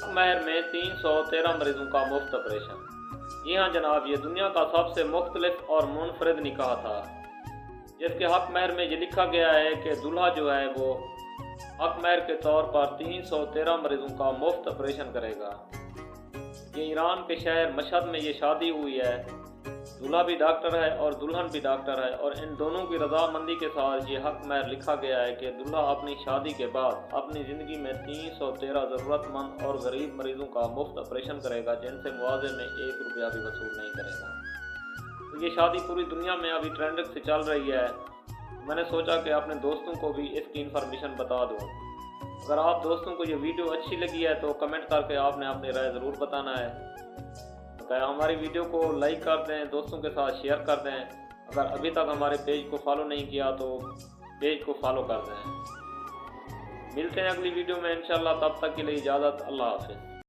महर में 313 मरीजों का मुफ्त ऑपरेशन। जी हाँ जनाब, ये दुनिया का सबसे मुख्तलिफ और मुनफरद निकाह था, जिसके हक महर में ये लिखा गया है कि दूल्हा जो है वो हक महर के तौर पर 313 मरीजों का मुफ्त ऑपरेशन करेगा। ये ईरान के शहर मशहद में ये शादी हुई है। दूल्हा भी डॉक्टर है और दुल्हन भी डॉक्टर है, और इन दोनों की रजामंदी के साथ ये हक महर लिखा गया है कि दूल्हा अपनी शादी के बाद अपनी ज़िंदगी में 313 ज़रूरतमंद और गरीब मरीजों का मुफ्त ऑपरेशन करेगा, जिनसे मुआवजे में 1 रुपया भी वसूल नहीं करेगा। तो ये शादी पूरी दुनिया में अभी ट्रेंडिंग से चल रही है। मैंने सोचा कि अपने दोस्तों को भी इसकी इन्फॉर्मेशन बता दूँ। अगर आप दोस्तों को ये वीडियो अच्छी लगी है तो कमेंट करके आपने अपनी राय ज़रूर बताना है। हमारी वीडियो को लाइक कर दें, दोस्तों के साथ शेयर कर दें। अगर अभी तक हमारे पेज को फॉलो नहीं किया तो पेज को फॉलो कर दें। मिलते हैं अगली वीडियो में इंशाल्लाह, तब तक के लिए इजाज़त। अल्लाह हाफ़िज़।